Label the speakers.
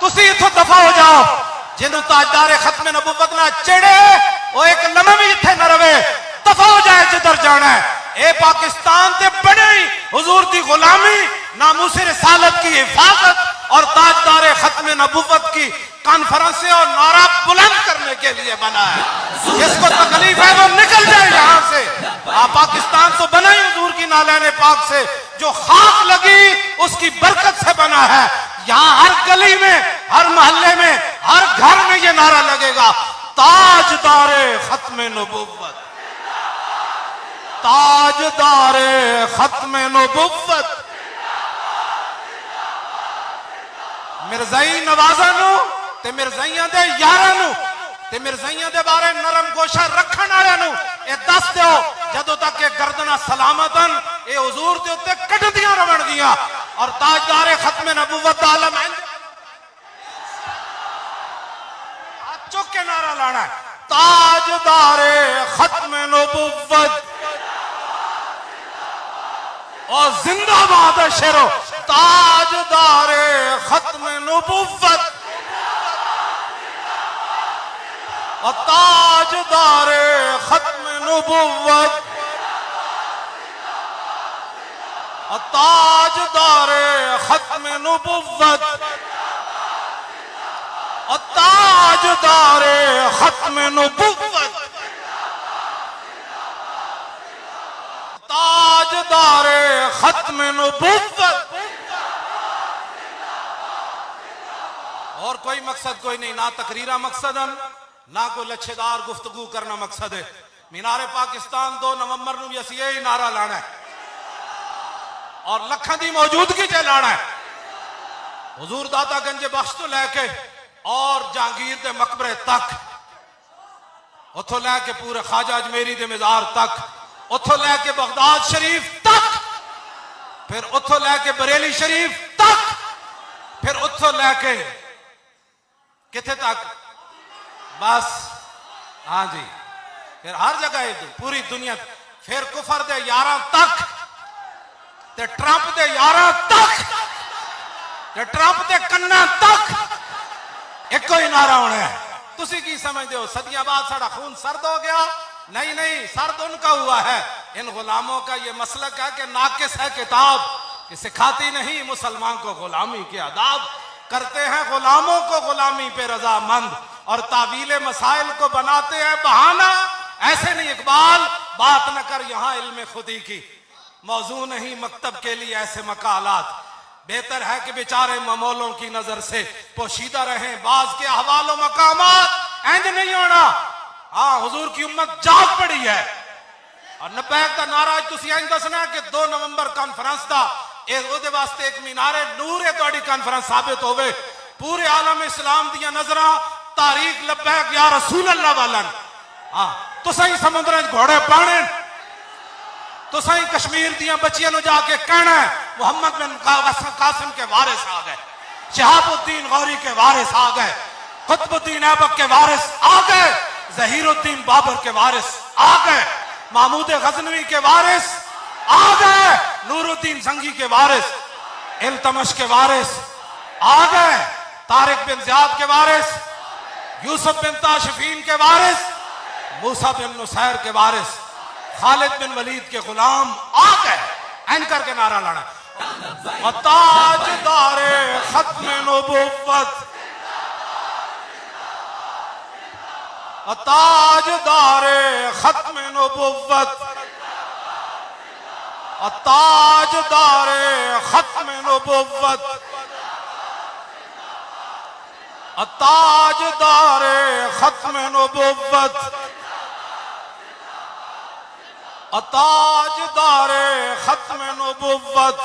Speaker 1: تسی اتھو دفع ہو جاؤ جنہوں تاجدار ختم نبوت نہ چڑے وہ ایک لمحہ بھی اتھے نہ روے دفع ہو جائے جدھر جانا ہے اے پاکستان تے بڑے حضور دی غلامی ناموس رسالت کی حفاظت اور تاجدار ختم نبوت کی کانفرنسیں اور نعرہ بلند کرنے کے لیے بنا ہے جس کو تکلیف ہے وہ نکل جائے یہاں سے پاکستان تو بنا ہی حضور کی نالین پاک سے جو خاک لگی اس کی برکت سے بنا ہے یہاں ہر گلی میں ہر محلے میں ہر گھر میں یہ نعرہ لگے گا تاجدار ختم نبوت تاجدار ختم نبوت مرزائی نوازانو تے مرزائیاں دے یارانو تے مرزائیاں دے بارے نرم گوشہ رکھن آیانو اے دس دیو جدو تک کہ گردنہ سلامتن اے حضور دے اتے کٹ دیاں روڑ دیاں اور تاجدار ختم نبوت عالم ہے چک کے نعرہ لانا ہے تاجدار ختم نبوت اور زندہ باد شیرو تاجدار ختم نبوت اور تاجدار ختم نبوت اور تاجدار ختم نبوت اور تاجدار ختم نبوت تاجدار ختم نبوت اور کوئی مقصد کوئی نہیں نہ تقریرہ مقصد نہ کوئی لچھے دار گفتگو کرنا مقصد ہے مینار پاکستان 2 نومبر نو یسی یہی نعرہ لانا ہے اور لکھاں دی موجودگی تے لانا ہے حضور داتا گنج بخش تو لے کے اور جہانگیر دے مقبرے تک اتھو لے کے پورے خواجہ اجمیری دے مزار تک اتھو لے کے بغداد شریف تک پھر اتھو لے کے بریلی شریف تک پھر اتھو لے کے کتھے تک بس ہاں جی پھر ہر جگہ پوری دنیا پھر کفر دے یاراں تک تے ٹرمپ دے یاراں تک تے ٹرمپ دے کناں تک ایک کوئی نعرہ ہونا ہے تسی کی سمجھتے ہو صدیاں بعد ساڑا خون سرد ہو گیا نہیں سرد ان کا ہوا ہے ان غلاموں کا یہ مسلک ہے کہ ناقص ہے کتاب کہ سکھاتی نہیں مسلمان کو غلامی کے آداب کرتے ہیں غلاموں کو غلامی پہ رضا مند اور تعویل مسائل کو بناتے ہیں بہانہ ایسے نہیں اقبال بات نہ کر یہاں علم خودی کی موضوع نہیں مکتب کے لیے ایسے مقالات بہتر ہے کہ بیچارے ممولوں کی نظر سے پوشیدہ رہیں بعض کے احوال و مقامات اینج نہیں ہونا ہاں حضور کی امت جاگ پڑی ہے اور نبیک دا نعرہ تسی اینج دسنا ہے کہ 2 نومبر کانفرنس دا دے واسطے ایک مینار نور ہے توڑی کانفرنس ثابت ہوئے پورے عالم اسلام دیا نظرہ تاریخ لبیک یا رسول اللہ والن تو سہی سمندریں گھوڑے پانے تو سہی کشمیر دیا بچیاں نو جا کے کہنا ہے محمد بن قاسم کے وارث آ گئے شہاب الدین غوری کے وارث آ گئے قطب الدین ایبک کے وارث آ گئے ظہیر الدین بابر کے وارث آ گئے محمود غزنوی کے وارث آ گئے نور الدین زنگی کے وارث التمش کے وارث آ گئے طارق بن زیاد کے وارث یوسف بن تاشفین کے وارث موسیٰ بن نصیر کے وارث خالد بن ولید کے غلام آ گئے این کر کے نعرہ لانا تاجدار ختم نبوت تاجدار ختم نبوت تاجدار ختم نبوت تاجدار ختم نبوت تاجدار ختم نبوت